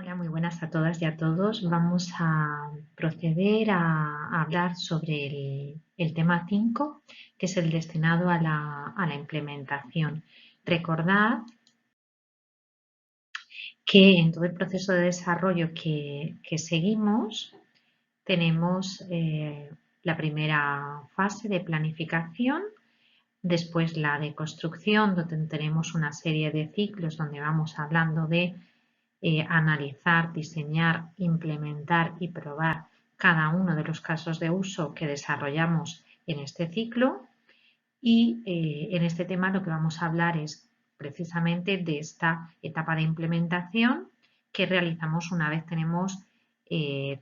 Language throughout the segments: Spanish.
Hola, muy buenas a todas y a todos. Vamos a proceder a hablar sobre el tema 5, que es el destinado a la implementación. Recordad que en todo el proceso de desarrollo que seguimos tenemos la primera fase de planificación, después la de construcción, donde tenemos una serie de ciclos donde vamos hablando de analizar, diseñar, implementar y probar cada uno de los casos de uso que desarrollamos en este ciclo. Y en este tema lo que vamos a hablar es precisamente de esta etapa de implementación que realizamos una vez tenemos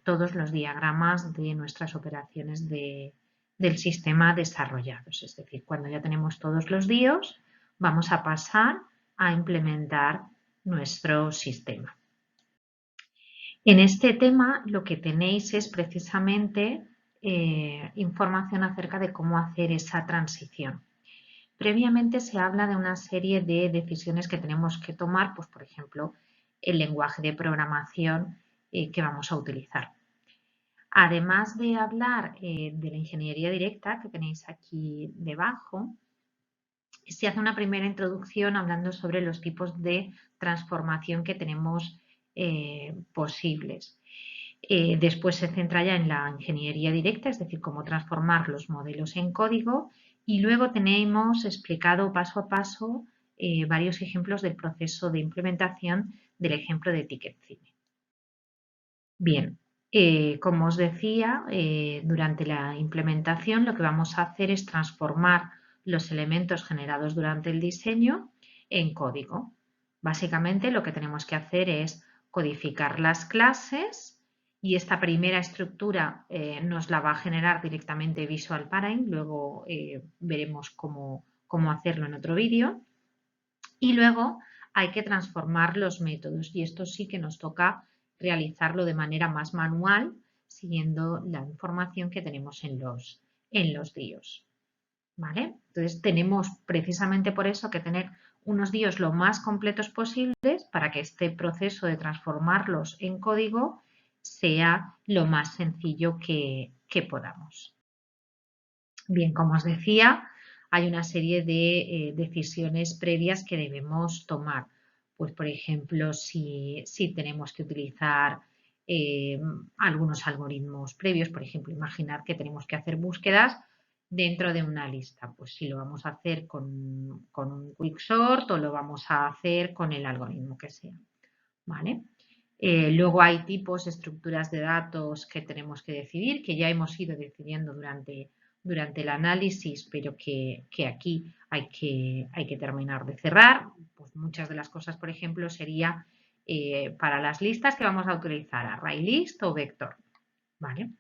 todos los diagramas de nuestras operaciones del sistema desarrollados. Es decir, cuando ya tenemos todos los DIOs, vamos a pasar a implementar nuestro sistema. En este tema lo que tenéis es precisamente información acerca de cómo hacer esa transición. Previamente se habla de una serie de decisiones que tenemos que tomar, pues por ejemplo, el lenguaje de programación que vamos a utilizar. Además de hablar de la ingeniería directa que tenéis aquí debajo, se hace una primera introducción hablando sobre los tipos de transformación que tenemos posibles. Después se centra ya en la ingeniería directa, es decir, cómo transformar los modelos en código, y luego tenemos explicado paso a paso varios ejemplos del proceso de implementación del ejemplo de TicketCine. Bien, como os decía, durante la implementación lo que vamos a hacer es transformar los elementos generados durante el diseño en código. Básicamente lo que tenemos que hacer es codificar las clases y esta primera estructura nos la va a generar directamente Visual Parent, luego veremos cómo hacerlo en otro vídeo. Y luego hay que transformar los métodos y esto sí que nos toca realizarlo de manera más manual, siguiendo la información que tenemos en los DIOs. ¿Vale? Entonces tenemos precisamente por eso que tener unos DIOs lo más completos posibles para que este proceso de transformarlos en código sea lo más sencillo que podamos. Bien, como os decía, hay una serie de decisiones previas que debemos tomar. Pues, por ejemplo, si tenemos que utilizar algunos algoritmos previos, por ejemplo, imaginar que tenemos que hacer búsquedas dentro de una lista. Pues si lo vamos a hacer con un quicksort o lo vamos a hacer con el algoritmo que sea. ¿Vale? Luego hay tipos, estructuras de datos que tenemos que decidir, que ya hemos ido decidiendo durante el análisis, pero que aquí hay que terminar de cerrar. Pues muchas de las cosas, por ejemplo, sería para las listas que vamos a utilizar, ArrayList o Vector. ¿Vale?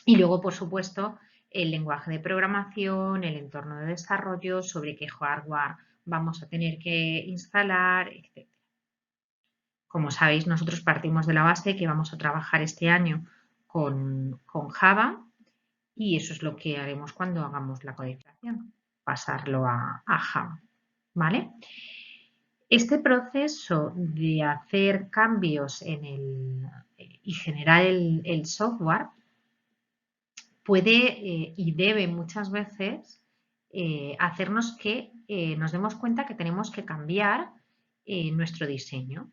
Y luego, por supuesto, el lenguaje de programación, el entorno de desarrollo, sobre qué hardware vamos a tener que instalar, etc. Como sabéis, nosotros partimos de la base que vamos a trabajar este año con Java y eso es lo que haremos cuando hagamos la codificación, pasarlo a Java. ¿Vale? Este proceso de hacer cambios y generar el software puede y debe muchas veces hacernos que nos demos cuenta que tenemos que cambiar nuestro diseño.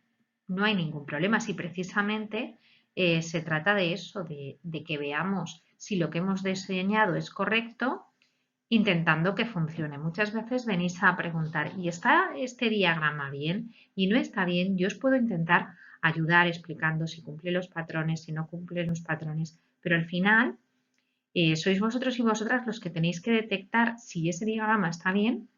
No hay ningún problema si precisamente se trata de eso, de que veamos si lo que hemos diseñado es correcto, intentando que funcione. Muchas veces venís a preguntar, ¿y está este diagrama bien? Y no está bien, yo os puedo intentar ayudar explicando si cumple los patrones, si no cumple los patrones, pero al final sois vosotros y vosotras los que tenéis que detectar si ese diagrama está bien,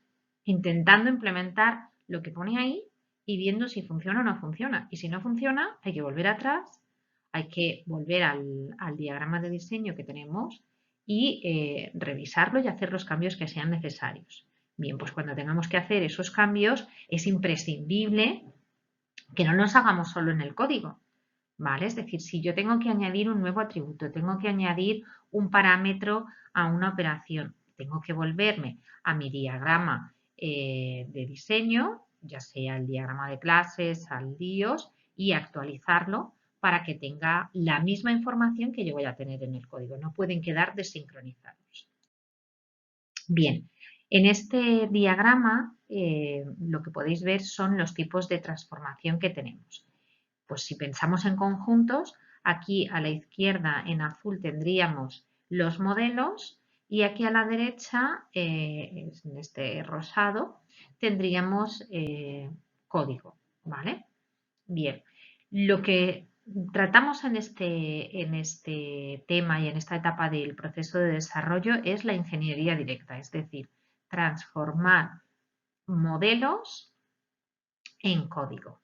intentando implementar lo que pone ahí y viendo si funciona o no funciona. Y si no funciona, hay que volver atrás, hay que volver al diagrama de diseño que tenemos y revisarlo y hacer los cambios que sean necesarios. Bien, pues cuando tengamos que hacer esos cambios es imprescindible que no los hagamos solo en el código, ¿vale? Es decir, si yo tengo que añadir un nuevo atributo, tengo que añadir un parámetro a una operación, tengo que volverme a mi diagrama de diseño, ya sea el diagrama de clases, al DIOS, y actualizarlo para que tenga la misma información que yo voy a tener en el código. No pueden quedar desincronizados. Bien, en este diagrama lo que podéis ver son los tipos de transformación que tenemos. Pues si pensamos en conjuntos, aquí a la izquierda en azul tendríamos los modelos y aquí a la derecha, en este rosado, tendríamos código, ¿vale? Bien, lo que tratamos en este tema y en esta etapa del proceso de desarrollo es la ingeniería directa, es decir, transformar modelos en código.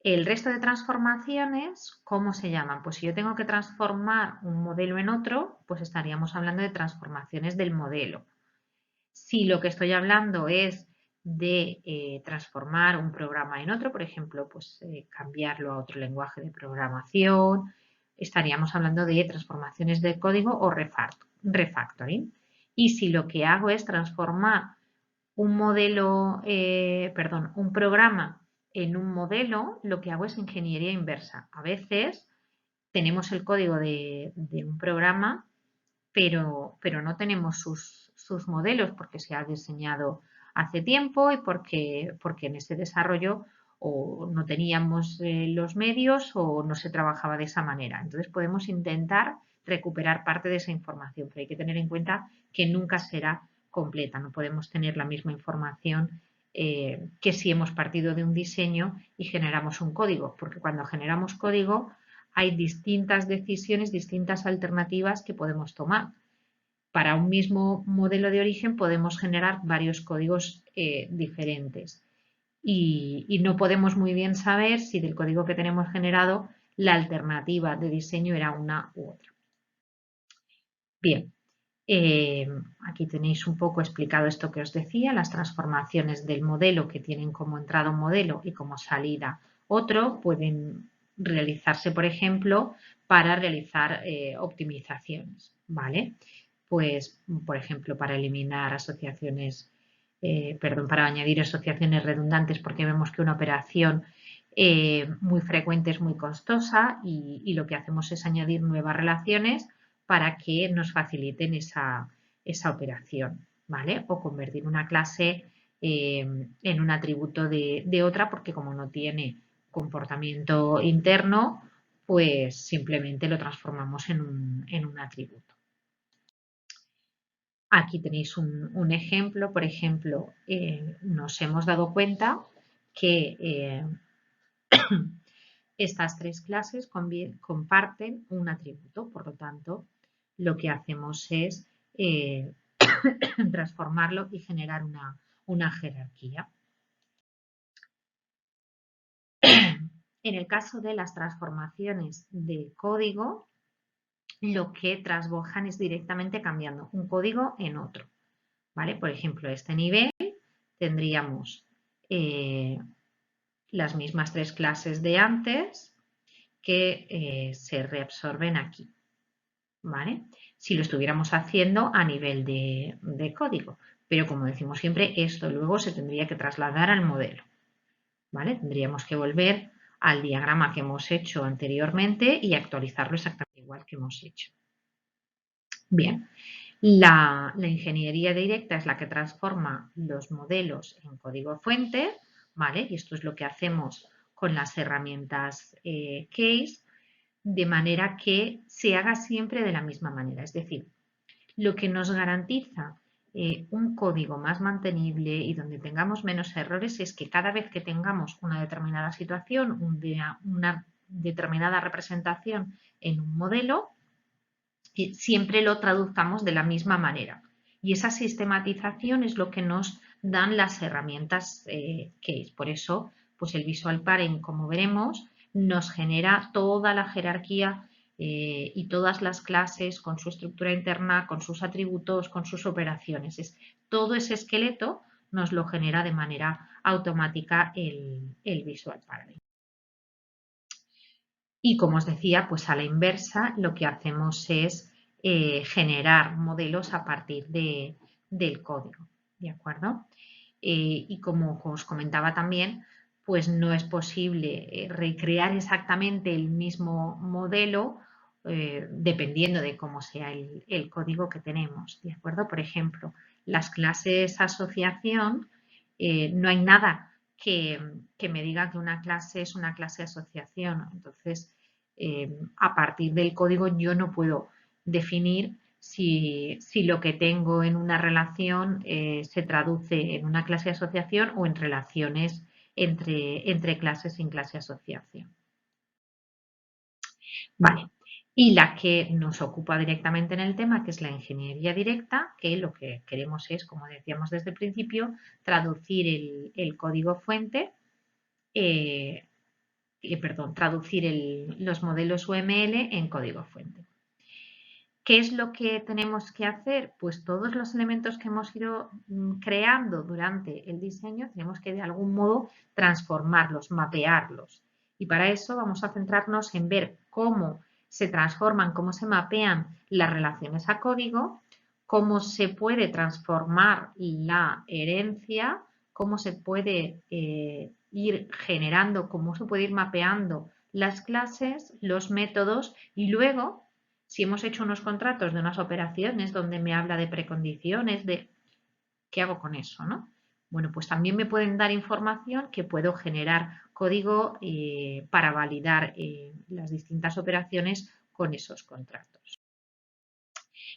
El resto de transformaciones, ¿cómo se llaman? Pues si yo tengo que transformar un modelo en otro, pues estaríamos hablando de transformaciones del modelo. Si lo que estoy hablando es de transformar un programa en otro, por ejemplo, pues cambiarlo a otro lenguaje de programación, estaríamos hablando de transformaciones de código o refactoring. Y si lo que hago es transformar un un programa en un modelo, lo que hago es ingeniería inversa. A veces tenemos el código de un programa, pero no tenemos sus modelos porque se ha diseñado hace tiempo y porque en ese desarrollo o no teníamos los medios o no se trabajaba de esa manera. Entonces podemos intentar recuperar parte de esa información, pero hay que tener en cuenta que nunca será completa. No podemos tener la misma información que si hemos partido de un diseño y generamos un código, porque cuando generamos código hay distintas decisiones, distintas alternativas que podemos tomar. Para un mismo modelo de origen podemos generar varios códigos diferentes y no podemos muy bien saber si del código que tenemos generado la alternativa de diseño era una u otra. Bien, aquí tenéis un poco explicado esto que os decía, las transformaciones del modelo que tienen como entrada un modelo y como salida otro pueden realizarse, por ejemplo, para realizar optimizaciones, ¿vale? Pues, por ejemplo, para eliminar para añadir asociaciones redundantes porque vemos que una operación muy frecuente es muy costosa y lo que hacemos es añadir nuevas relaciones para que nos faciliten esa operación, ¿vale? O convertir una clase en un atributo de otra porque como no tiene comportamiento interno, pues simplemente lo transformamos en un atributo. Aquí tenéis un ejemplo, por ejemplo, nos hemos dado cuenta que estas tres clases comparten un atributo, por lo tanto, lo que hacemos es transformarlo y generar una jerarquía. En el caso de las transformaciones de código, lo que transbojan es directamente cambiando un código en otro, ¿vale? Por ejemplo, este nivel tendríamos las mismas tres clases de antes que se reabsorben aquí, ¿vale? Si lo estuviéramos haciendo a nivel de código, pero como decimos siempre, esto luego se tendría que trasladar al modelo, ¿vale? Tendríamos que volver al diagrama que hemos hecho anteriormente y actualizarlo exactamente igual que hemos hecho. Bien, la ingeniería directa es la que transforma los modelos en código fuente, ¿vale? Y esto es lo que hacemos con las herramientas Case, de manera que se haga siempre de la misma manera. Es decir, lo que nos garantiza un código más mantenible y donde tengamos menos errores es que cada vez que tengamos una determinada situación, una determinada representación en un modelo, siempre lo traduzcamos de la misma manera. Y esa sistematización es lo que nos dan las herramientas Case. Por eso, pues el Visual Parent, como veremos, nos genera toda la jerarquía y todas las clases con su estructura interna, con sus atributos, con sus operaciones. Todo ese esqueleto nos lo genera de manera automática el Visual Parent. Y como os decía, pues a la inversa lo que hacemos es generar modelos a partir del código, ¿de acuerdo? Y como os comentaba también, pues no es posible recrear exactamente el mismo modelo dependiendo de cómo sea el código que tenemos, ¿de acuerdo? Por ejemplo, las clases asociación, no hay nada que me diga que una clase es una clase asociación. Entonces, a partir del código yo no puedo definir si lo que tengo en una relación se traduce en una clase asociación o en relaciones entre clases sin clase asociación. Vale. Y la que nos ocupa directamente en el tema, que es la ingeniería directa, que lo que queremos es, como decíamos desde el principio, traducir el código fuente, traducir los modelos UML en código fuente. ¿Qué es lo que tenemos que hacer? Pues todos los elementos que hemos ido creando durante el diseño tenemos que de algún modo transformarlos, mapearlos. Y para eso vamos a centrarnos en ver cómo se transforman, cómo se mapean las relaciones a código, cómo se puede transformar la herencia, cómo se puede ir generando, cómo se puede ir mapeando las clases, los métodos y luego si hemos hecho unos contratos de unas operaciones donde me habla de precondiciones, de qué hago con eso, ¿no? Bueno, pues también me pueden dar información que puedo generar código para validar las distintas operaciones con esos contratos.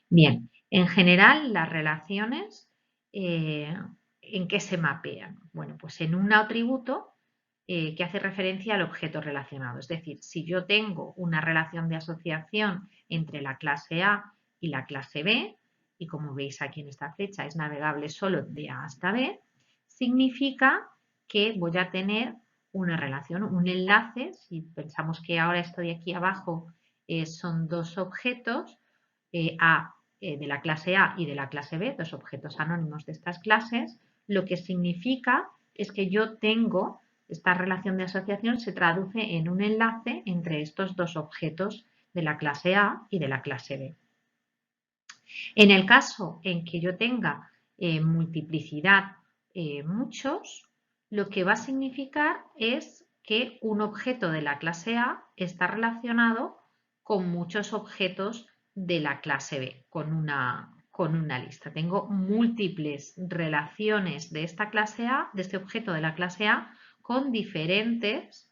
Bien, en general las relaciones, ¿en qué se mapean? Bueno, pues en un atributo que hace referencia al objeto relacionado. Es decir, si yo tengo una relación de asociación entre la clase A y la clase B, y como veis aquí en esta flecha es navegable solo de A hasta B, significa que voy a tener una relación, un enlace. Si pensamos que ahora estoy aquí abajo, son dos objetos, de la clase A y de la clase B, dos objetos anónimos de estas clases, lo que significa es que yo tengo esta relación de asociación se traduce en un enlace entre estos dos objetos de la clase A y de la clase B. En el caso en que yo tenga multiplicidad muchos, lo que va a significar es que un objeto de la clase A está relacionado con muchos objetos de la clase B, con una lista. Tengo múltiples relaciones de esta clase A, de este objeto de la clase A, con diferentes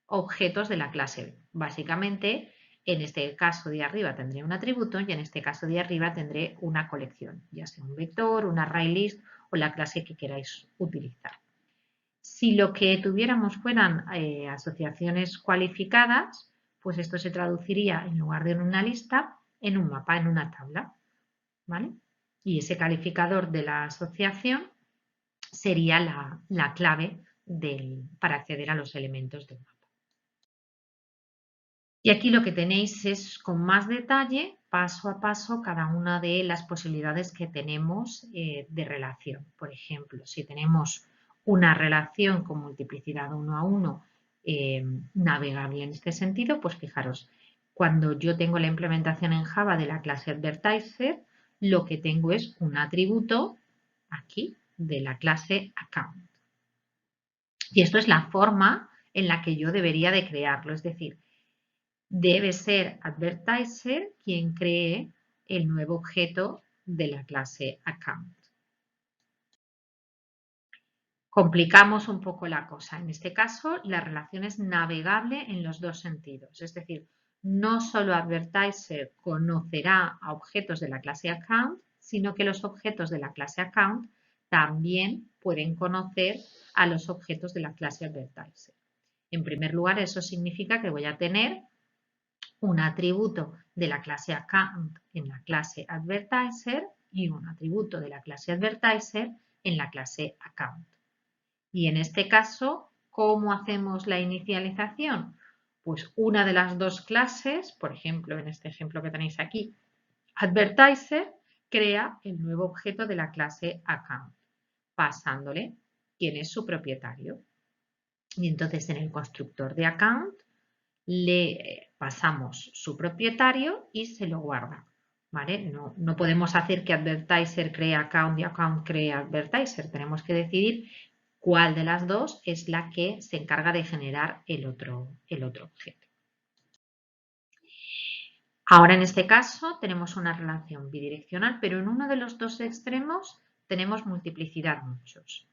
objetos de la clase B. Básicamente, en este caso de arriba tendré un atributo y en este caso de arriba tendré una colección, ya sea un vector, un array list o la clase que queráis utilizar. Si lo que tuviéramos fueran asociaciones cualificadas, pues esto se traduciría en lugar de en una lista, en un mapa, en una tabla. ¿Vale? Y ese calificador de la asociación sería la clave para acceder a los elementos del mapa. Y aquí lo que tenéis es con más detalle, paso a paso, cada una de las posibilidades que tenemos de relación. Por ejemplo, si tenemos una relación con multiplicidad 1 a 1 navegable en este sentido, pues fijaros, cuando yo tengo la implementación en Java de la clase Advertiser, lo que tengo es un atributo aquí de la clase Account. Y esto es la forma en la que yo debería de crearlo, es decir, debe ser Advertiser quien cree el nuevo objeto de la clase Account. Complicamos un poco la cosa. En este caso, la relación es navegable en los dos sentidos. Es decir, no solo Advertiser conocerá a objetos de la clase Account, sino que los objetos de la clase Account también pueden conocer a los objetos de la clase Advertiser. En primer lugar, eso significa que voy a tener un atributo de la clase Account en la clase Advertiser y un atributo de la clase Advertiser en la clase Account. Y en este caso, ¿cómo hacemos la inicialización? Pues una de las dos clases, por ejemplo, en este ejemplo que tenéis aquí, Advertiser crea el nuevo objeto de la clase Account, pasándole quién es su propietario. Y entonces en el constructor de Account le pasamos su propietario y se lo guarda. ¿Vale? No podemos hacer que Advertiser cree Account y Account cree Advertiser. Tenemos que decidir cuál de las dos es la que se encarga de generar el otro objeto. Ahora en este caso tenemos una relación bidireccional, pero en uno de los dos extremos tenemos multiplicidad muchos,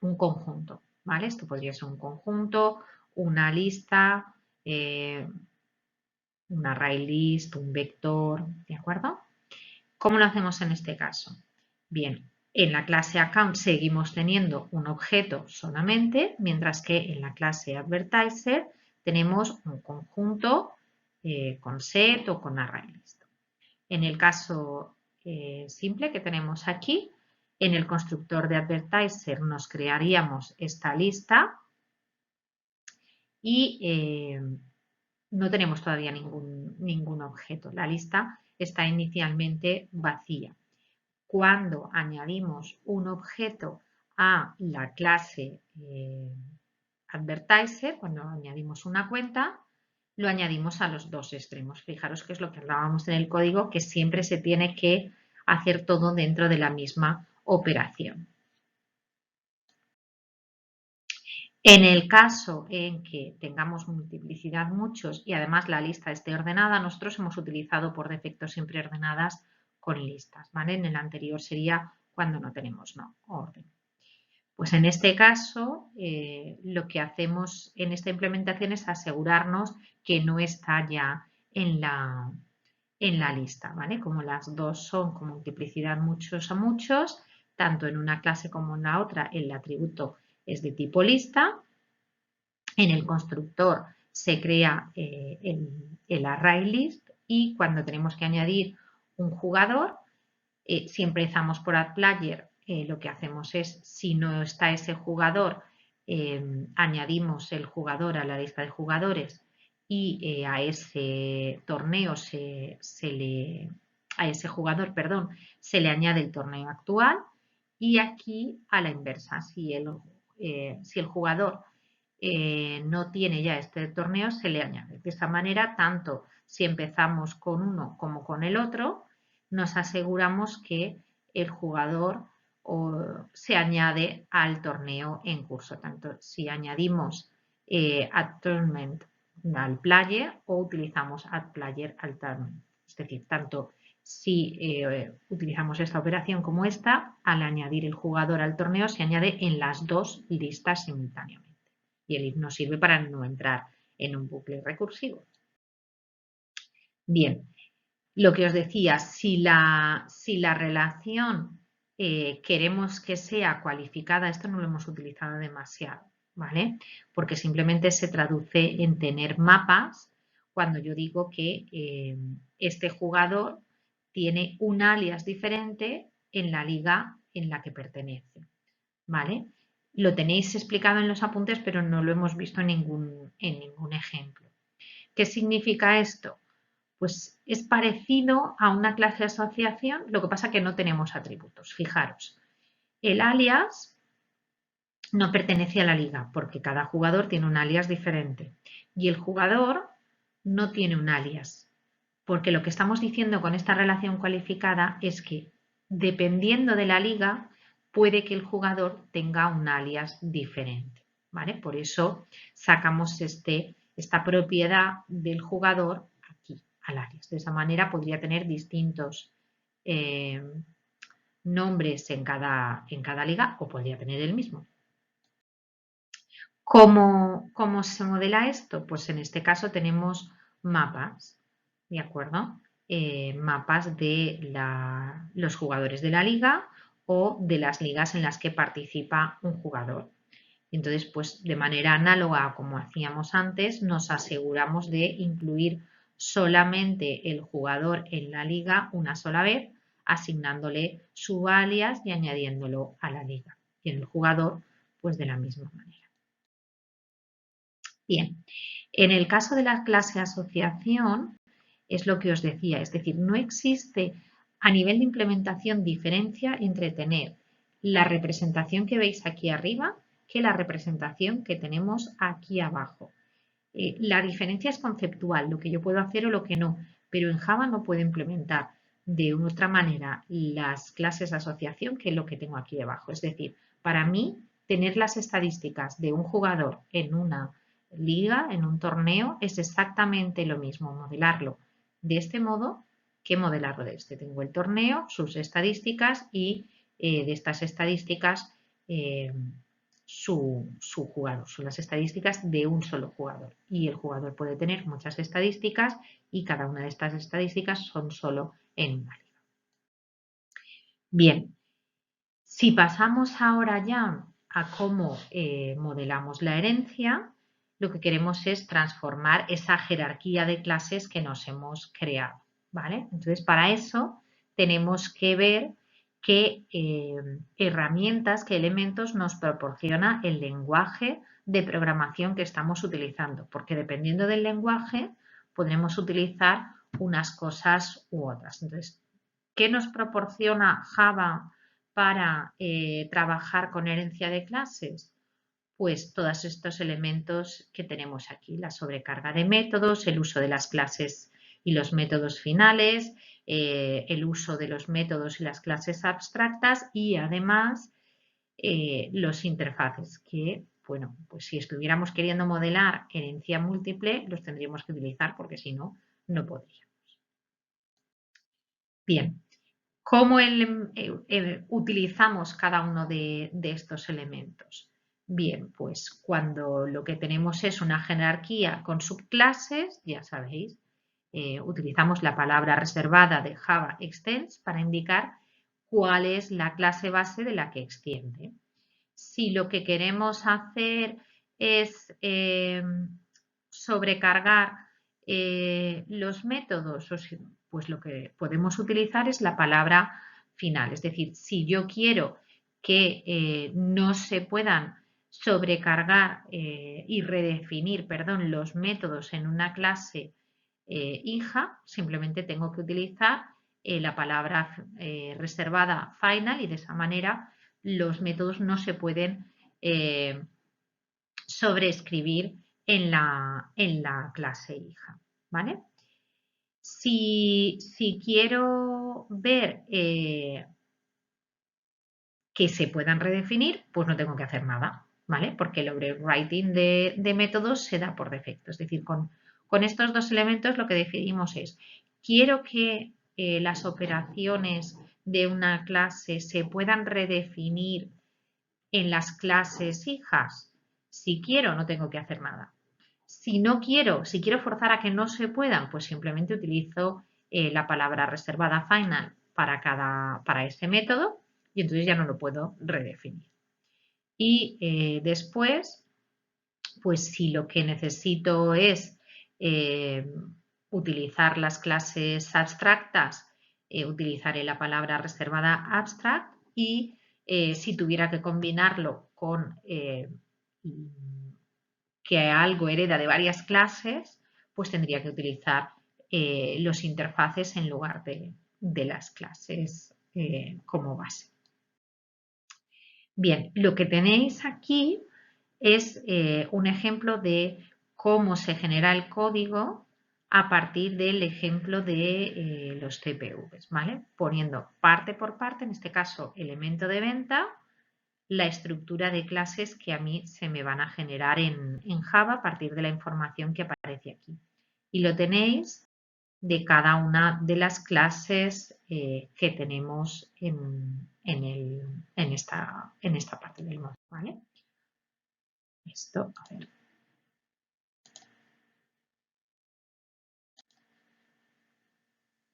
un conjunto, ¿vale? Esto podría ser un conjunto, una lista, un array list, un vector, ¿de acuerdo? ¿Cómo lo hacemos en este caso? Bien, en la clase account seguimos teniendo un objeto solamente, mientras que en la clase advertiser tenemos un conjunto con set o con array list. En el caso simple que tenemos aquí, en el constructor de advertiser nos crearíamos esta lista y no tenemos todavía ningún objeto. La lista está inicialmente vacía. Cuando añadimos un objeto a la clase advertiser, cuando añadimos una cuenta, lo añadimos a los dos extremos. Fijaros que es lo que hablábamos en el código, que siempre se tiene que hacer todo dentro de la misma operación. En el caso en que tengamos multiplicidad muchos y además la lista esté ordenada, nosotros hemos utilizado por defecto siempre ordenadas con listas, ¿vale? En el anterior sería cuando no tenemos orden. Pues en este caso, lo que hacemos en esta implementación es asegurarnos que no está ya en la lista, ¿vale? Como las dos son con multiplicidad muchos a muchos, tanto en una clase como en la otra, el atributo es de tipo lista. En el constructor se crea el array list y cuando tenemos que añadir un jugador, si empezamos por addPlayer, lo que hacemos es, si no está ese jugador, añadimos el jugador a la lista de jugadores y a ese torneo a ese jugador, perdón, se le añade el torneo actual y aquí a la inversa, si el jugador no tiene ya este torneo, se le añade. De esta manera, tanto si empezamos con uno como con el otro, nos aseguramos que el jugador se añade al torneo en curso, tanto si añadimos add tournament al player o utilizamos add player al tournament. Es decir, tanto si utilizamos esta operación como esta, al añadir el jugador al torneo se añade en las dos listas simultáneamente. Y el if nos sirve para no entrar en un bucle recursivo. Bien, lo que os decía, si la relación queremos que sea cualificada, esto no lo hemos utilizado demasiado, ¿vale? Porque simplemente se traduce en tener mapas cuando yo digo que este jugador tiene un alias diferente en la liga en la que pertenece, ¿vale? Lo tenéis explicado en los apuntes, pero no lo hemos visto en ningún ejemplo. ¿Qué significa esto? Pues es parecido a una clase de asociación, lo que pasa que no tenemos atributos. Fijaros, el alias no pertenece a la liga porque cada jugador tiene un alias diferente y el jugador no tiene un alias porque lo que estamos diciendo con esta relación cualificada es que dependiendo de la liga puede que el jugador tenga un alias diferente, ¿vale? Por eso sacamos esta propiedad del jugador aquí, al alias. De esa manera podría tener distintos nombres en cada liga o podría tener el mismo. ¿Cómo se modela esto? Pues en este caso tenemos mapas, ¿de acuerdo? Mapas de los jugadores de la liga o de las ligas en las que participa un jugador. Entonces, pues de manera análoga como hacíamos antes, nos aseguramos de incluir solamente el jugador en la liga una sola vez, asignándole su alias y añadiéndolo a la liga. Y en el jugador, pues de la misma manera. Bien, en el caso de la clase asociación, es lo que os decía, es decir, no existe a nivel de implementación diferencia entre tener la representación que veis aquí arriba que la representación que tenemos aquí abajo. La diferencia es conceptual, lo que yo puedo hacer o lo que no, pero en Java no puedo implementar de otra manera las clases de asociación que lo que tengo aquí debajo. Es decir, para mí tener las estadísticas de un jugador en una liga, en un torneo, es exactamente lo mismo modelarlo de este modo que modelarlo de este. Tengo el torneo, sus estadísticas y de estas estadísticas su jugador. Son las estadísticas de un solo jugador. Y el jugador puede tener muchas estadísticas y cada una de estas estadísticas son solo en una liga. Bien, si pasamos ahora ya a cómo modelamos la herencia, lo que queremos es transformar esa jerarquía de clases que nos hemos creado, ¿vale? Entonces, para eso tenemos que ver qué herramientas, qué elementos nos proporciona el lenguaje de programación que estamos utilizando, porque dependiendo del lenguaje podremos utilizar unas cosas u otras. Entonces, ¿qué nos proporciona Java para trabajar con herencia de clases? Pues todos estos elementos que tenemos aquí, la sobrecarga de métodos, el uso de las clases y los métodos finales, el uso de los métodos y las clases abstractas y además los interfaces que, bueno, pues si estuviéramos queriendo modelar herencia múltiple los tendríamos que utilizar porque si no, no podríamos. Bien, ¿cómo utilizamos cada uno de estos elementos? Bien, pues cuando lo que tenemos es una jerarquía con subclases, ya sabéis, utilizamos la palabra reservada de Java Extends para indicar cuál es la clase base de la que extiende. Si lo que queremos hacer es sobrecargar los métodos, pues lo que podemos utilizar es la palabra final. Es decir, si yo quiero que no se puedan sobrecargar y redefinir, perdón, los métodos en una clase hija, simplemente tengo que utilizar la palabra reservada final y de esa manera los métodos no se pueden sobreescribir en la clase hija, ¿vale? Si quiero ver que se puedan redefinir, pues no tengo que hacer nada, ¿vale? Porque el overwriting de métodos se da por defecto. Es decir, con estos dos elementos lo que decidimos es, quiero que las operaciones de una clase se puedan redefinir en las clases hijas. Si quiero, no tengo que hacer nada. Si no quiero, si quiero forzar a que no se puedan, pues simplemente utilizo la palabra reservada final para ese método y entonces ya no lo puedo redefinir. Y después, pues si lo que necesito es utilizar las clases abstractas, utilizaré la palabra reservada abstract y si tuviera que combinarlo con que algo hereda de varias clases, pues tendría que utilizar los interfaces en lugar de las clases como base. Bien, lo que tenéis aquí es un ejemplo de cómo se genera el código a partir del ejemplo de los TPVs, ¿vale? Poniendo parte por parte, en este caso elemento de venta, la estructura de clases que a mí se me van a generar en Java a partir de la información que aparece aquí. Y lo tenéis de cada una de las clases que tenemos en esta parte del módulo, ¿vale? Esto, a ver.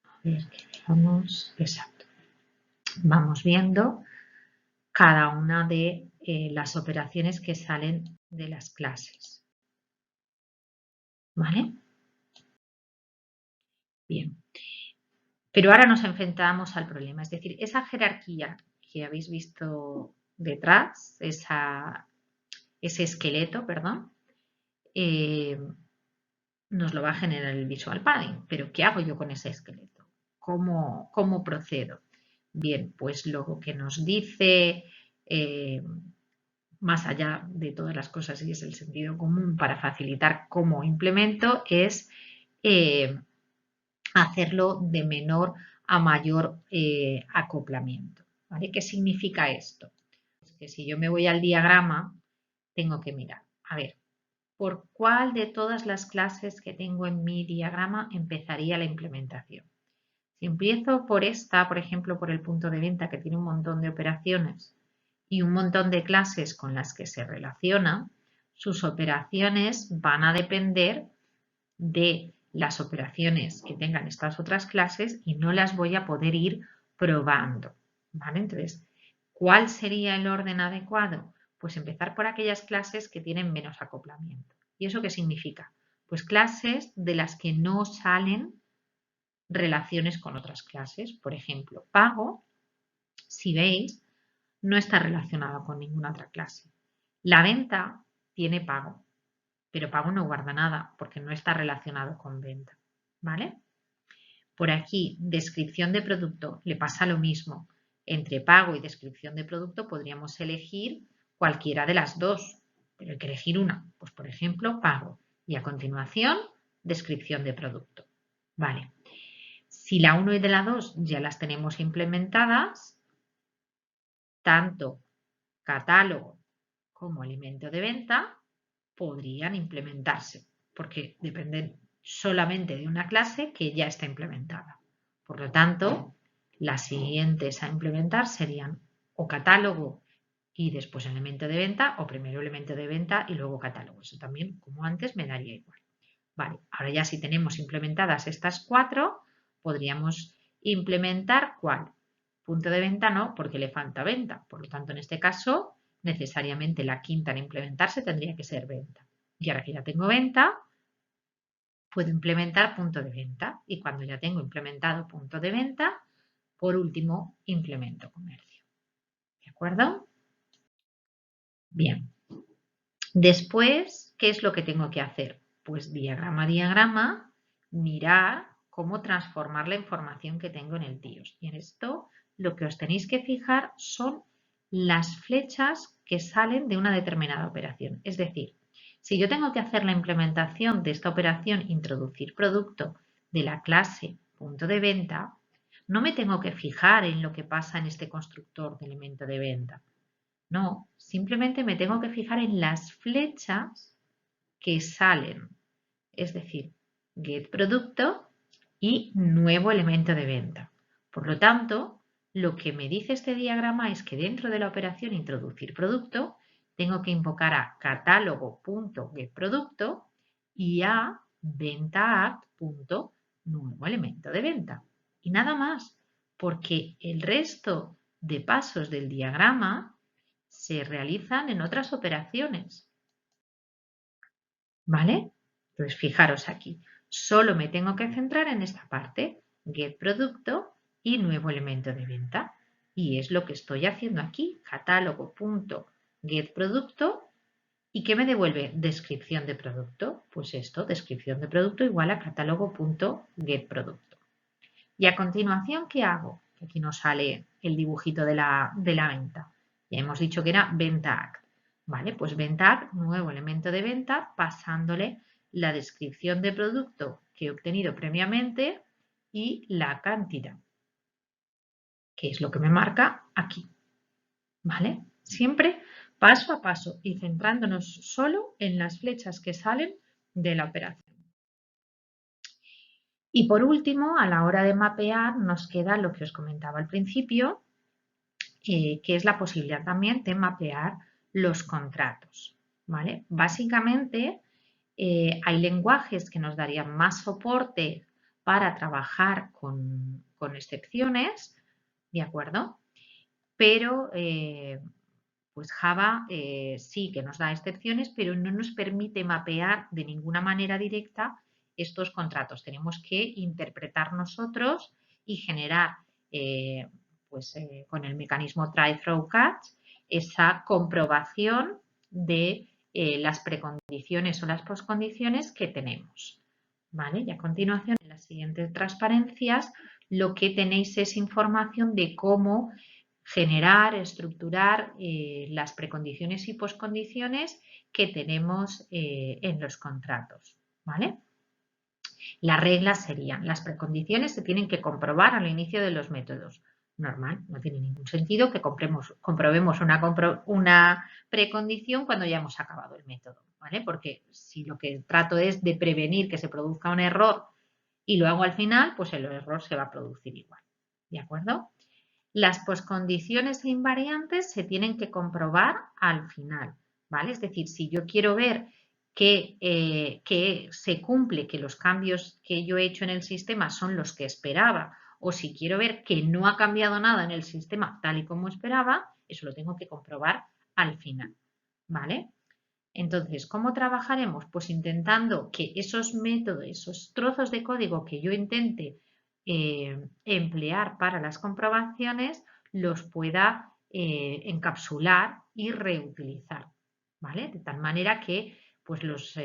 A ver, que veamos, exacto. Vamos viendo cada una de las operaciones que salen de las clases. ¿Vale? Bien. Pero ahora nos enfrentamos al problema, es decir, esa jerarquía que habéis visto detrás, ese esqueleto, perdón, nos lo va a generar el Visual Padding. Pero ¿qué hago yo con ese esqueleto? ¿Cómo procedo? Bien, pues lo que nos dice, más allá de todas las cosas y es el sentido común para facilitar cómo implemento, es hacerlo de menor a mayor acoplamiento. ¿Vale? ¿Qué significa esto? que si yo me voy al diagrama, tengo que mirar, a ver, ¿por cuál de todas las clases que tengo en mi diagrama empezaría la implementación? Si empiezo por esta, por ejemplo, por el punto de venta que tiene un montón de operaciones y un montón de clases con las que se relaciona, sus operaciones van a depender de las operaciones que tengan estas otras clases y no las voy a poder ir probando, ¿vale? Entonces, ¿cuál sería el orden adecuado? Pues empezar por aquellas clases que tienen menos acoplamiento. ¿Y eso qué significa? Pues clases de las que no salen relaciones con otras clases. Por ejemplo, pago, si veis, no está relacionado con ninguna otra clase. La venta tiene pago, pero pago no guarda nada porque no está relacionado con venta, ¿vale? Por aquí, descripción de producto, le pasa lo mismo. Entre pago y descripción de producto podríamos elegir cualquiera de las dos, pero hay que elegir una. Pues, por ejemplo, pago y a continuación, descripción de producto. Vale. Si la 1 y de la 2 ya las tenemos implementadas, tanto catálogo como elemento de venta podrían implementarse, porque dependen solamente de una clase que ya está implementada. Por lo tanto, las siguientes a implementar serían o catálogo y después elemento de venta, o primero elemento de venta y luego catálogo. Eso también, como antes, me daría igual. Vale, ahora ya si tenemos implementadas estas 4, podríamos implementar ¿cuál? Punto de venta no, porque le falta venta. Por lo tanto, en este caso, necesariamente la quinta en implementarse tendría que ser venta. Y ahora que ya tengo venta, puedo implementar punto de venta. Y cuando ya tengo implementado punto de venta, por último, implemento comercio. ¿De acuerdo? Bien. Después, ¿qué es lo que tengo que hacer? Pues diagrama a diagrama, mirar cómo transformar la información que tengo en el TIOS. Y en esto lo que os tenéis que fijar son las flechas que salen de una determinada operación. Es decir, si yo tengo que hacer la implementación de esta operación introducir producto de la clase punto de venta, no me tengo que fijar en lo que pasa en este constructor de elemento de venta. No, simplemente me tengo que fijar en las flechas que salen, es decir, get producto y nuevo elemento de venta. Por lo tanto, lo que me dice este diagrama es que dentro de la operación introducir producto, tengo que invocar a catálogo.getProducto y a ventaact.nuevo elemento de venta. Y nada más, porque el resto de pasos del diagrama se realizan en otras operaciones. ¿Vale? Entonces, fijaros aquí, solo me tengo que centrar en esta parte, get producto y nuevo elemento de venta. Y es lo que estoy haciendo aquí, catálogo.getProducto. ¿Y qué me devuelve? Descripción de producto. Pues esto, descripción de producto igual a catálogo.getProducto. Y a continuación, ¿qué hago? Aquí nos sale el dibujito de la venta. Ya hemos dicho que era ventaact. Vale, pues ventaact, nuevo elemento de venta, pasándole la descripción de producto que he obtenido previamente y la cantidad, que es lo que me marca aquí. ¿Vale? Siempre paso a paso y centrándonos solo en las flechas que salen de la operación. Y por último, a la hora de mapear, nos queda lo que os comentaba al principio, que es la posibilidad también de mapear los contratos. ¿Vale? Básicamente, hay lenguajes que nos darían más soporte para trabajar con excepciones, ¿de acuerdo? Pero pues Java sí que nos da excepciones, pero no nos permite mapear de ninguna manera directa estos contratos. Tenemos que interpretar nosotros y generar con el mecanismo try, throw, catch esa comprobación de las precondiciones o las poscondiciones que tenemos. ¿Vale? Y a continuación, en las siguientes transparencias, lo que tenéis es información de cómo generar, estructurar las precondiciones y poscondiciones que tenemos en los contratos. ¿Vale? Las reglas serían, las precondiciones se tienen que comprobar al inicio de los métodos. Normal, no tiene ningún sentido que comprobemos una precondición cuando ya hemos acabado el método, ¿vale? Porque si lo que trato es de prevenir que se produzca un error y lo hago al final, pues el error se va a producir igual, ¿de acuerdo? Las poscondiciones e invariantes se tienen que comprobar al final, ¿vale? Es decir, si yo quiero ver que se cumple, que los cambios que yo he hecho en el sistema son los que esperaba, o si quiero ver que no ha cambiado nada en el sistema tal y como esperaba, eso lo tengo que comprobar al final, ¿vale? Entonces, ¿cómo trabajaremos? Pues intentando que esos métodos, esos trozos de código que yo intente emplear para las comprobaciones, los pueda encapsular y reutilizar, ¿vale? De tal manera que pues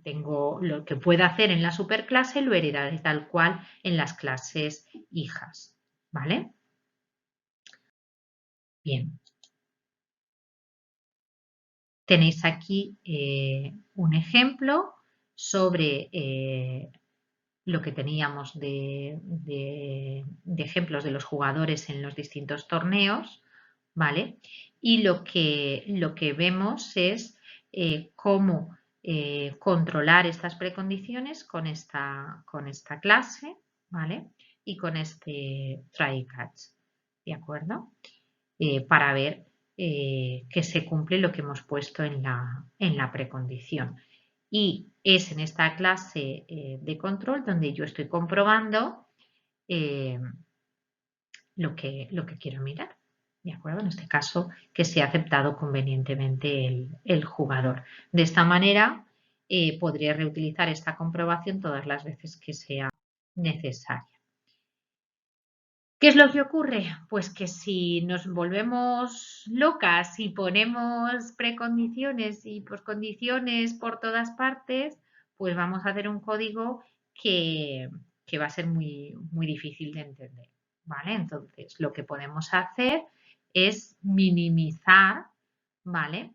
tengo lo que pueda hacer en la superclase lo heredaré tal cual en las clases hijas, ¿vale? Bien. Tenéis aquí un ejemplo sobre lo que teníamos de ejemplos de los jugadores en los distintos torneos, ¿vale? Y lo que vemos es cómo controlar estas precondiciones con esta clase, ¿vale? Y con este try catch, ¿de acuerdo? Para ver que se cumple lo que hemos puesto en la precondición. Y es en esta clase de control donde yo estoy comprobando eh, lo que quiero mirar. ¿De acuerdo? En este caso, que se ha aceptado convenientemente el jugador. De esta manera, podría reutilizar esta comprobación todas las veces que sea necesaria. ¿Qué es lo que ocurre? Pues que si nos volvemos locas y ponemos precondiciones y poscondiciones por todas partes, pues vamos a hacer un código que, que va a ser muy, muy difícil de entender, ¿vale? Entonces, lo que podemos hacer es minimizar, ¿vale?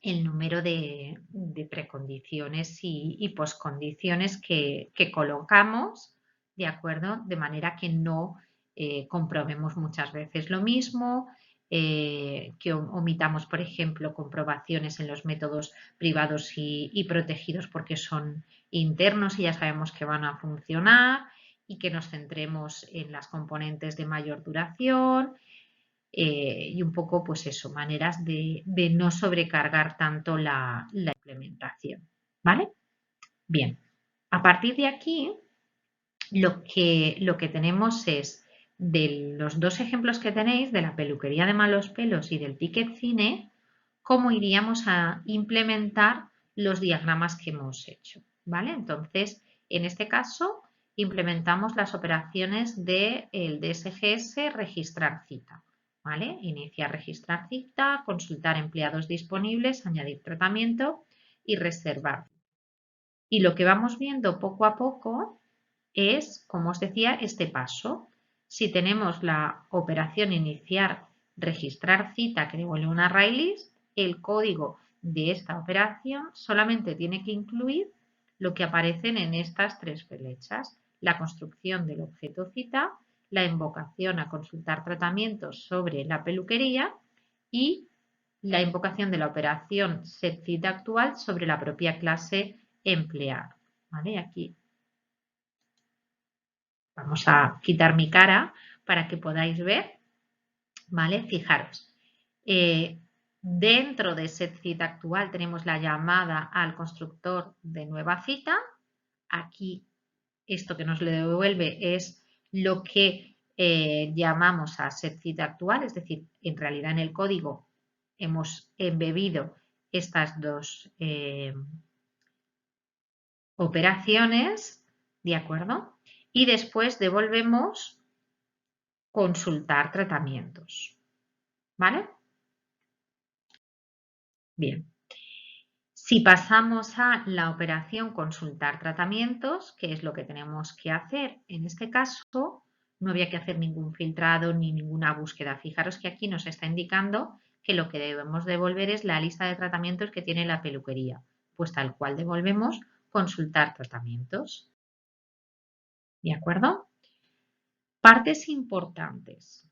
El número de precondiciones y poscondiciones que colocamos, ¿de acuerdo? De manera que no comprobemos muchas veces lo mismo, que omitamos, por ejemplo, comprobaciones en los métodos privados y protegidos porque son internos y ya sabemos que van a funcionar, y que nos centremos en las componentes de mayor duración. Y un poco, pues eso, maneras de no sobrecargar tanto la implementación, ¿vale? Bien, a partir de aquí, lo que tenemos es, de los dos ejemplos que tenéis, de la peluquería de malos pelos y del ticket cine, cómo iríamos a implementar los diagramas que hemos hecho, ¿vale? Entonces, en este caso, implementamos las operaciones del DSGS registrar cita, ¿vale? Iniciar registrar cita, consultar empleados disponibles, añadir tratamiento y reservar. Y lo que vamos viendo poco a poco es, como os decía, este paso. Si tenemos la operación iniciar registrar cita que devuelve una array list, el código de esta operación solamente tiene que incluir lo que aparecen en estas tres flechas: la construcción del objeto cita, la invocación a consultar tratamientos sobre la peluquería y la invocación de la operación setCita actual sobre la propia clase emplear. ¿Vale? Aquí vamos a quitar mi cara para que podáis ver, ¿vale? Fijaros, dentro de setCita actual tenemos la llamada al constructor de nueva cita. Aquí esto que nos le devuelve es lo que llamamos a setCita actual, es decir, en realidad en el código hemos embebido estas dos operaciones, ¿de acuerdo? Y después devolvemos consultar tratamientos, ¿vale? Bien. Si pasamos a la operación consultar tratamientos, que es lo que tenemos que hacer en este caso, no había que hacer ningún filtrado ni ninguna búsqueda. Fijaros que aquí nos está indicando que lo que debemos devolver es la lista de tratamientos que tiene la peluquería. Pues tal cual devolvemos consultar tratamientos. ¿De acuerdo? Partes importantes.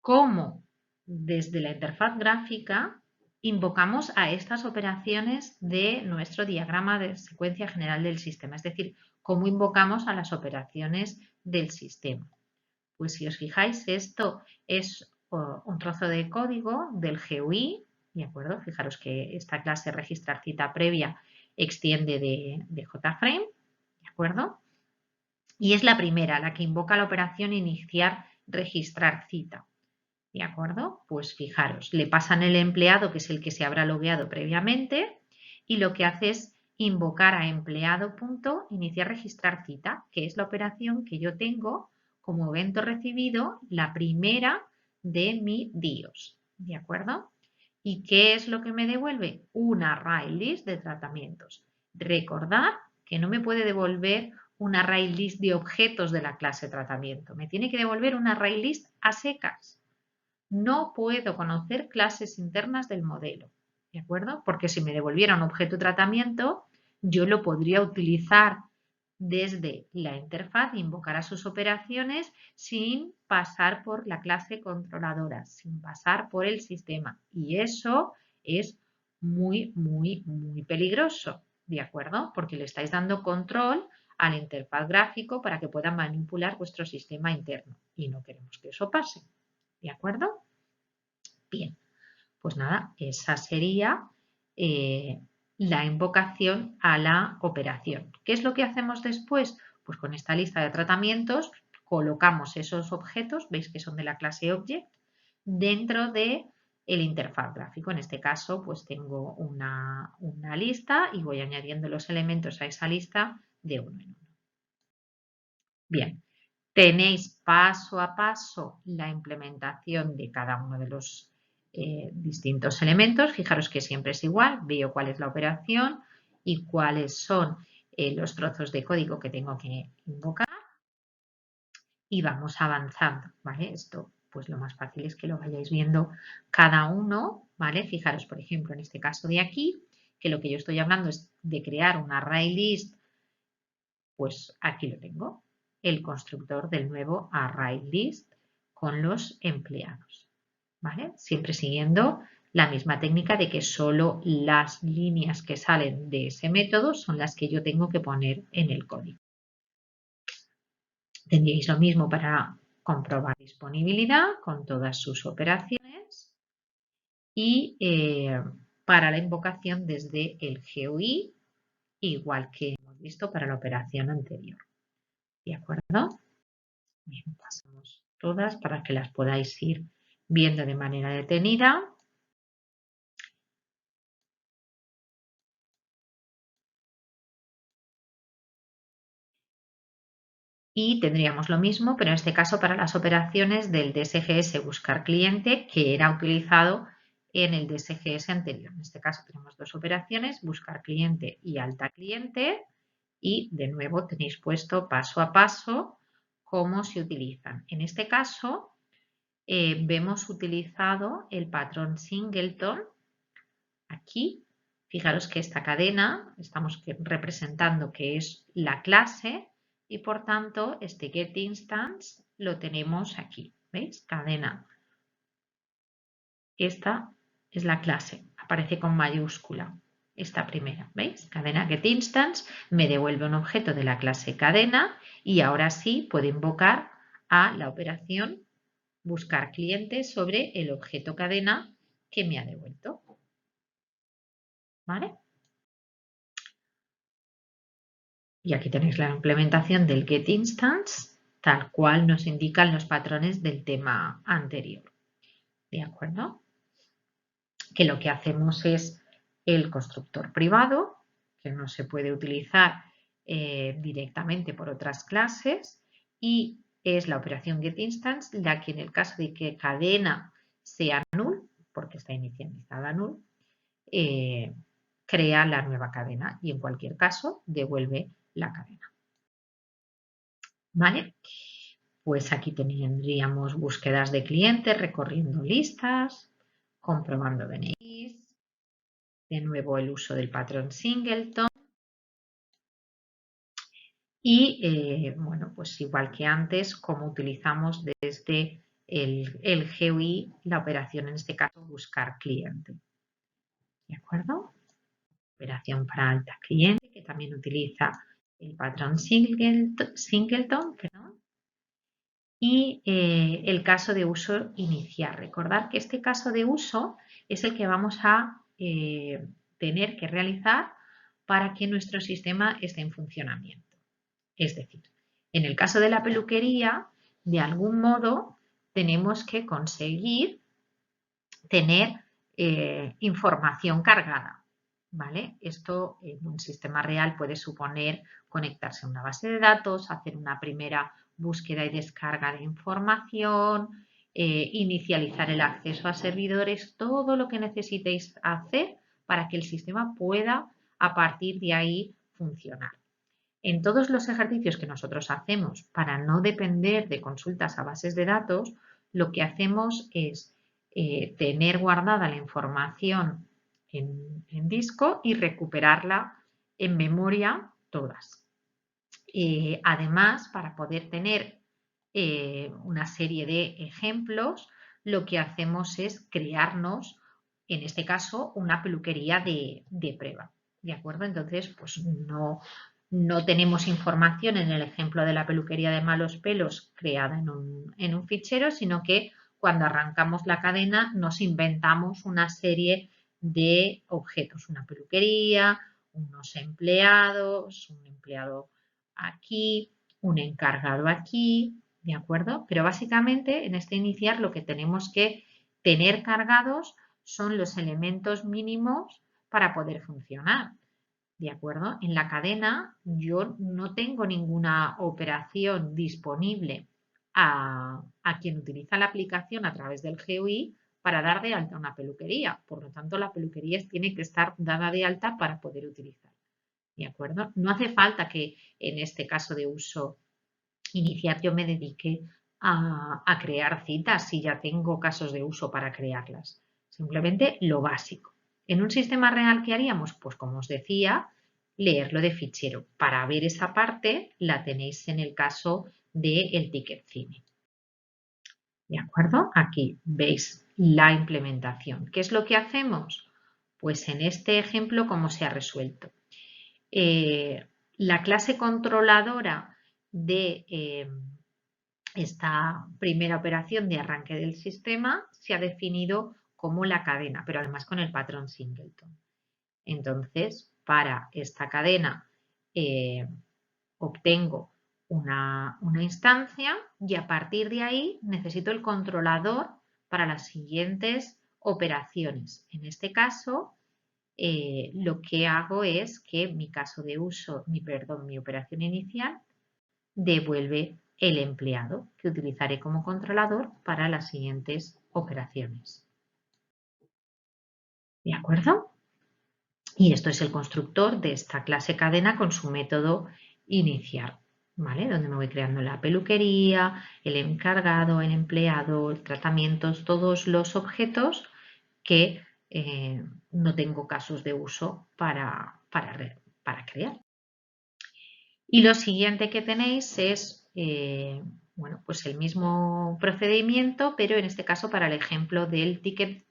Cómo desde la interfaz gráfica invocamos a estas operaciones de nuestro diagrama de secuencia general del sistema, es decir, cómo invocamos a las operaciones del sistema. Pues si os fijáis, esto es un trozo de código del GUI, ¿de acuerdo? Fijaros que esta clase registrar cita previa extiende de JFrame, ¿de acuerdo? Y es la primera, la que invoca la operación iniciar registrar cita. ¿De acuerdo? Pues fijaros, le pasan el empleado, que es el que se habrá logueado previamente, y lo que hace es invocar a empleado.iniciar registrar cita, que es la operación que yo tengo como evento recibido, la primera de mi DIOS. ¿De acuerdo? ¿Y qué es lo que me devuelve? Un array list de tratamientos. Recordad que no me puede devolver un array list de objetos de la clase tratamiento. Me tiene que devolver un array list a secas. No puedo conocer clases internas del modelo, ¿de acuerdo? Porque si me devolviera un objeto de tratamiento, yo lo podría utilizar desde la interfaz, invocar a sus operaciones sin pasar por la clase controladora, sin pasar por el sistema. Y eso es muy, muy, muy peligroso, ¿de acuerdo? Porque le estáis dando control a la interfaz gráfico para que pueda manipular vuestro sistema interno. Y no queremos que eso pase. ¿De acuerdo? Bien, pues nada, esa sería la invocación a la operación. ¿Qué es lo que hacemos después? Pues con esta lista de tratamientos colocamos esos objetos, veis que son de la clase Object, dentro de el interfaz gráfico. En este caso, pues tengo una lista y voy añadiendo los elementos a esa lista de uno en uno. Bien, tenéis paso a paso la implementación de cada uno de los distintos elementos. Fijaros que siempre es igual, veo cuál es la operación y cuáles son los trozos de código que tengo que invocar y vamos avanzando, ¿vale? Esto, pues lo más fácil es que lo vayáis viendo cada uno, ¿vale? Fijaros, por ejemplo, en este caso de aquí, que lo que yo estoy hablando es de crear un array list, pues aquí lo tengo, el constructor del nuevo array list con los empleados, ¿vale? Siempre siguiendo la misma técnica de que solo las líneas que salen de ese método son las que yo tengo que poner en el código. Tendríais lo mismo para comprobar disponibilidad con todas sus operaciones y para la invocación desde el GUI, igual que hemos visto para la operación anterior. ¿De acuerdo? Bien, pasamos todas para que las podáis ir viendo de manera detenida. Y tendríamos lo mismo, pero en este caso para las operaciones del DSGS buscar cliente que era utilizado en el DSGS anterior. En este caso tenemos dos operaciones, buscar cliente y alta cliente. Y de nuevo tenéis puesto paso a paso cómo se utilizan. En este caso vemos utilizado el patrón singleton. Aquí, fijaros que esta cadena estamos representando que es la clase y por tanto este getInstance lo tenemos aquí. ¿Veis? Cadena. Esta es la clase, aparece con mayúscula. Esta primera, ¿veis? Cadena getInstance me devuelve un objeto de la clase cadena y ahora sí puedo invocar a la operación buscar cliente sobre el objeto cadena que me ha devuelto. ¿Vale? Y aquí tenéis la implementación del getInstance, tal cual nos indican los patrones del tema anterior. ¿De acuerdo? Que lo que hacemos es el constructor privado, que no se puede utilizar directamente por otras clases, y es la operación getInstance la que en el caso de que cadena sea null, porque está inicializada null, crea la nueva cadena y en cualquier caso devuelve la cadena. ¿Vale? Pues aquí tendríamos búsquedas de clientes, recorriendo listas, comprobando DNIs, de nuevo el uso del patrón singleton Y bueno, pues igual que antes, como utilizamos desde el GUI, la operación en este caso buscar cliente. ¿De acuerdo? Operación para alta cliente, que también utiliza el patrón Singleton, perdón. Y el caso de uso inicial. Recordad que este caso de uso es el que vamos a tener que realizar para que nuestro sistema esté en funcionamiento. Es decir, en el caso de la peluquería, de algún modo tenemos que conseguir tener información cargada, ¿vale? Esto en un sistema real puede suponer conectarse a una base de datos, hacer una primera búsqueda y descarga de información, inicializar el acceso a servidores, todo lo que necesitéis hacer para que el sistema pueda a partir de ahí funcionar. En todos los ejercicios que nosotros hacemos para no depender de consultas a bases de datos, lo que hacemos es tener guardada la información en disco y recuperarla en memoria todas. Además, para poder tener una serie de ejemplos, lo que hacemos es crearnos, en este caso, una peluquería de prueba. ¿De acuerdo? Entonces, pues no tenemos información en el ejemplo de la peluquería de malos pelos creada en un fichero, sino que cuando arrancamos la cadena nos inventamos una serie de objetos, una peluquería, unos empleados, un empleado aquí, un encargado aquí, ¿de acuerdo? Pero básicamente en este iniciar lo que tenemos que tener cargados son los elementos mínimos para poder funcionar. ¿De acuerdo? En la cadena yo no tengo ninguna operación disponible a quien utiliza la aplicación a través del GUI para dar de alta una peluquería. Por lo tanto, la peluquería tiene que estar dada de alta para poder utilizar. ¿De acuerdo? No hace falta que en este caso de uso inicial yo me dedique a crear citas si ya tengo casos de uso para crearlas. Simplemente lo básico. En un sistema real, ¿qué haríamos? Pues como os decía, leerlo de fichero. Para ver esa parte la tenéis en el caso del ticket cine. ¿De acuerdo? Aquí veis la implementación. ¿Qué es lo que hacemos? Pues en este ejemplo, ¿cómo se ha resuelto? La clase controladora de esta primera operación de arranque del sistema se ha definido como la cadena, pero además con el patrón Singleton. Entonces, para esta cadena obtengo una instancia y a partir de ahí necesito el controlador para las siguientes operaciones. En este caso, lo que hago es que mi caso de uso, mi operación inicial, devuelve el empleado que utilizaré como controlador para las siguientes operaciones. ¿De acuerdo? Y esto es el constructor de esta clase cadena con su método inicial, ¿vale? Donde me voy creando la peluquería, el encargado, el empleado, el tratamientos, todos los objetos que no tengo casos de uso para crear. Y lo siguiente que tenéis es bueno, pues el mismo procedimiento, pero en este caso para el ejemplo del ticket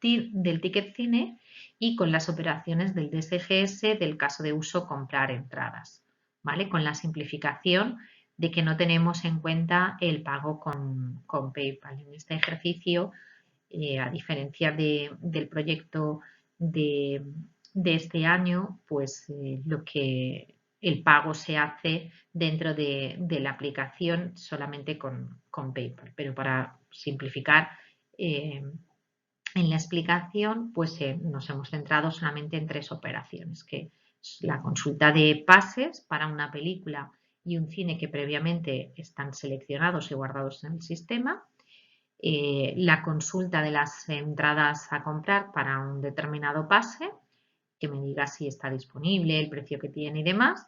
cine y con las operaciones del DSGS del caso de uso comprar entradas, ¿vale? Con la simplificación de que no tenemos en cuenta el pago con PayPal. En este ejercicio, a diferencia del proyecto de este año, pues lo que el pago se hace dentro de la aplicación solamente con PayPal. Pero para simplificar en la explicación, pues nos hemos centrado solamente en 3 operaciones, que es la consulta de pases para una película y un cine que previamente están seleccionados y guardados en el sistema, la consulta de las entradas a comprar para un determinado pase, que me diga si está disponible, el precio que tiene y demás,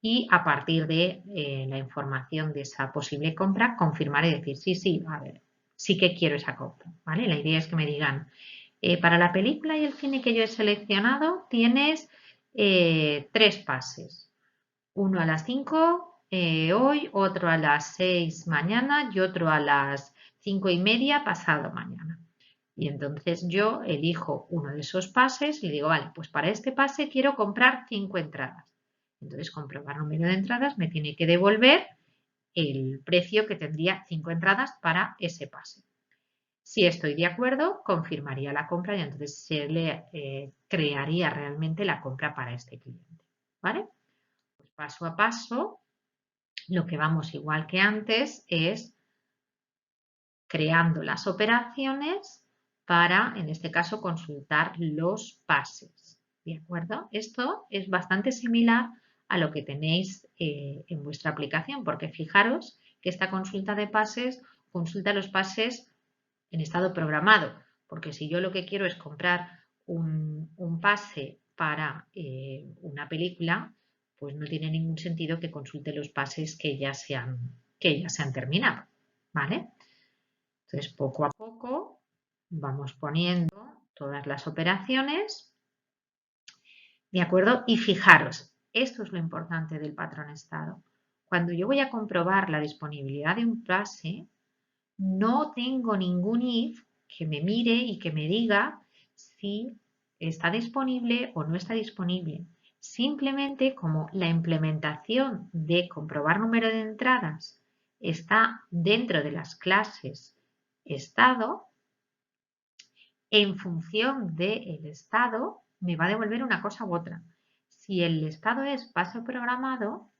y a partir de la información de esa posible compra, confirmar y decir sí, a ver, sí que quiero esa compra, ¿vale? La idea es que me digan, para la película y el cine que yo he seleccionado tienes 3 pases, uno a las 5, hoy, otro a las 6 mañana y otro a las 5:30 pasado mañana. Y entonces yo elijo uno de esos pases y le digo, vale, pues para este pase quiero comprar 5 entradas. Entonces, comprobar número de entradas me tiene que devolver el precio que tendría 5 entradas para ese pase. Si estoy de acuerdo, confirmaría la compra y entonces se le crearía realmente la compra para este cliente. ¿Vale? Pues paso a paso, lo que vamos igual que antes es creando las operaciones para, en este caso, consultar los pases. ¿De acuerdo? Esto es bastante similar a lo que tenéis en vuestra aplicación, porque fijaros que esta consulta de pases consulta los pases en estado programado, porque si yo lo que quiero es comprar un pase para una película, pues no tiene ningún sentido que consulte los pases que ya se han terminado. ¿Vale? Entonces, poco a poco vamos poniendo todas las operaciones, ¿de acuerdo? Y fijaros, esto es lo importante del patrón estado. Cuando yo voy a comprobar la disponibilidad de un pase, no tengo ningún if que me mire y que me diga si está disponible o no está disponible. Simplemente como la implementación de comprobar número de entradas está dentro de las clases estado, en función del estado me va a devolver una cosa u otra. Si el estado es pase programado,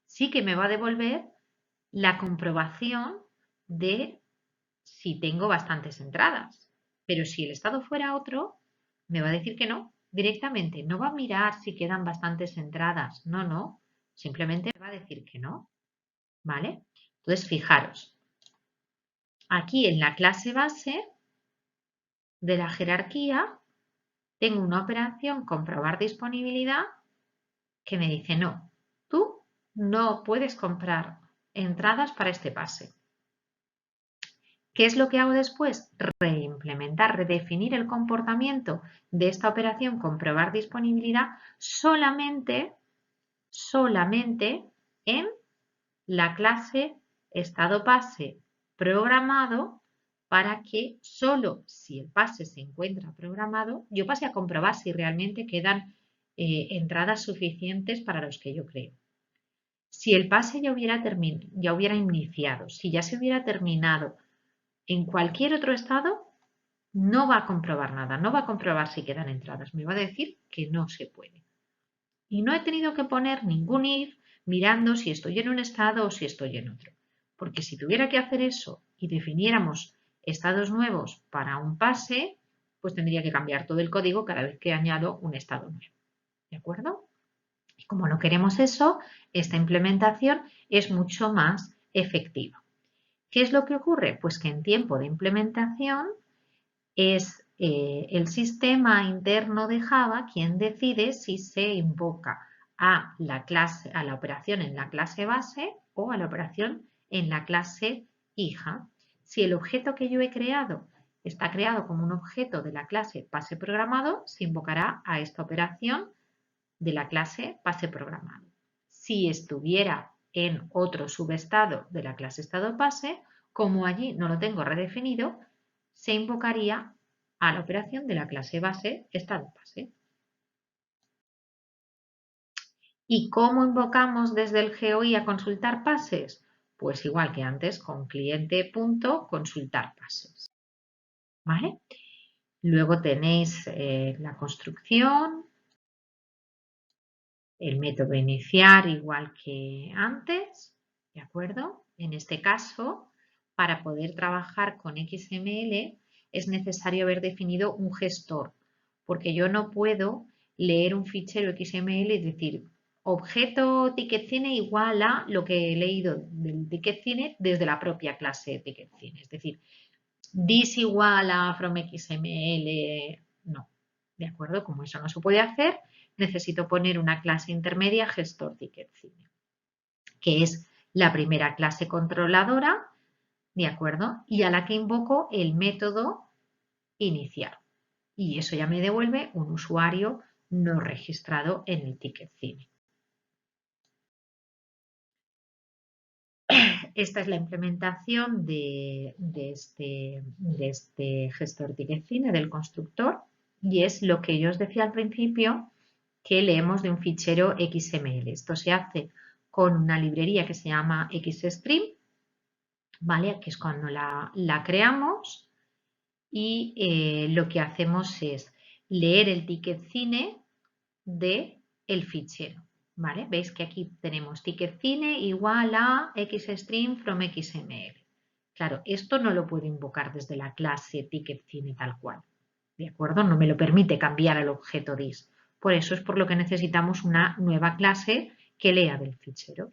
sí que me va a devolver la comprobación de si tengo bastantes entradas. Pero si el estado fuera otro, me va a decir que no, directamente. No va a mirar si quedan bastantes entradas. No, no. Simplemente me va a decir que no. ¿Vale? Entonces, fijaros. Aquí en la clase base de la jerarquía tengo una operación comprobar disponibilidad que me dice no, tú no puedes comprar entradas para este pase. ¿Qué es lo que hago después? Reimplementar, redefinir el comportamiento de esta operación comprobar disponibilidad solamente en la clase estado pase programado para que solo si el pase se encuentra programado, yo pase a comprobar si realmente quedan entradas suficientes para los que yo creo. Si el pase ya hubiera iniciado, si ya se hubiera terminado en cualquier otro estado, no va a comprobar nada, no va a comprobar si quedan entradas, me va a decir que no se puede. Y no he tenido que poner ningún if mirando si estoy en un estado o si estoy en otro. Porque si tuviera que hacer eso y definiéramos estados nuevos para un pase, pues tendría que cambiar todo el código cada vez que añado un estado nuevo. ¿De acuerdo? Y como no queremos eso, esta implementación es mucho más efectiva. ¿Qué es lo que ocurre? Pues que en tiempo de implementación es el sistema interno de Java quien decide si se invoca a la operación en la clase base o a la operación en la clase hija. Si el objeto que yo he creado está creado como un objeto de la clase pase programado, se invocará a esta operación de la clase pase programado. Si estuviera en otro subestado de la clase estado pase, como allí no lo tengo redefinido, se invocaría a la operación de la clase base estado pase. ¿Y cómo invocamos desde el GUI a consultar pases? Pues igual que antes, con cliente.consultar pases. ¿Vale? Luego tenéis la construcción, el método iniciar igual que antes, ¿de acuerdo? En este caso, para poder trabajar con XML es necesario haber definido un gestor, porque yo no puedo leer un fichero XML y decir objeto ticketCine igual a lo que he leído del ticketCine desde la propia clase ticketCine. Es decir, this igual a from XML, no. ¿De acuerdo? Como eso no se puede hacer, necesito poner una clase intermedia gestor ticketCine, que es la primera clase controladora, ¿de acuerdo? Y a la que invoco el método iniciar. Y eso ya me devuelve un usuario no registrado en el ticketCine. Esta es la implementación de este gestor TicketCine del constructor y es lo que yo os decía al principio que leemos de un fichero XML. Esto se hace con una librería que se llama XStream, ¿vale? Que es cuando la creamos y lo que hacemos es leer el TicketCine de el fichero. ¿Vale? Veis que aquí tenemos TicketCine igual a XStream from XML. Claro, esto no lo puedo invocar desde la clase TicketCine tal cual. ¿De acuerdo? No me lo permite cambiar al objeto dis. Por eso es por lo que necesitamos una nueva clase que lea del fichero.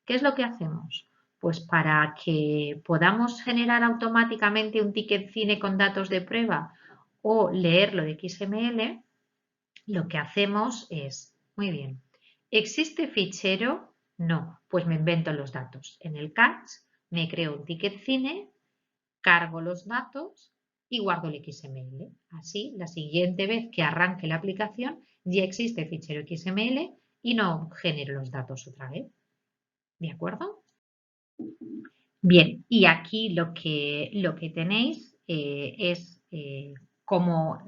¿Qué es lo que hacemos? Pues para que podamos generar automáticamente un TicketCine con datos de prueba o leerlo de XML, lo que hacemos es, muy bien, ¿existe fichero? No, pues me invento los datos. En el catch me creo un TicketCine, cargo los datos y guardo el XML. Así, la siguiente vez que arranque la aplicación ya existe el fichero XML y no genero los datos otra vez. ¿De acuerdo? Bien, y aquí lo que tenéis es como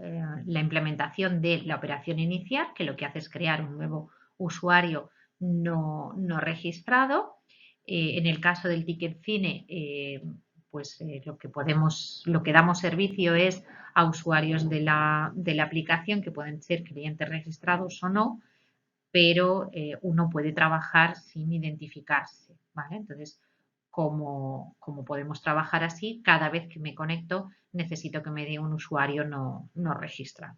la implementación de la operación inicial, que lo que hace es crear un nuevo usuario no registrado. En el caso del TicketCine, pues lo que damos servicio es a usuarios de la aplicación, que pueden ser clientes registrados o no, pero uno puede trabajar sin identificarse, ¿vale? Entonces, como podemos trabajar así, cada vez que me conecto necesito que me dé un usuario no registrado.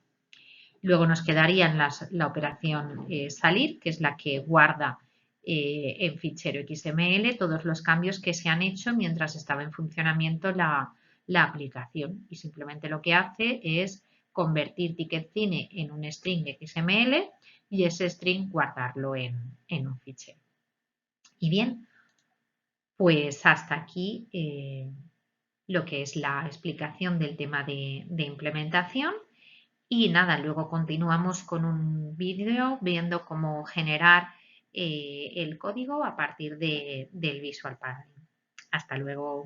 Luego nos quedaría la operación salir, que es la que guarda en fichero XML todos los cambios que se han hecho mientras estaba en funcionamiento la aplicación. Y simplemente lo que hace es convertir TicketCine en un string XML y ese string guardarlo en un fichero. Y bien, pues hasta aquí lo que es la explicación del tema de implementación. Y nada, luego continuamos con un vídeo viendo cómo generar el código a partir del Visual Paradigm. Hasta luego.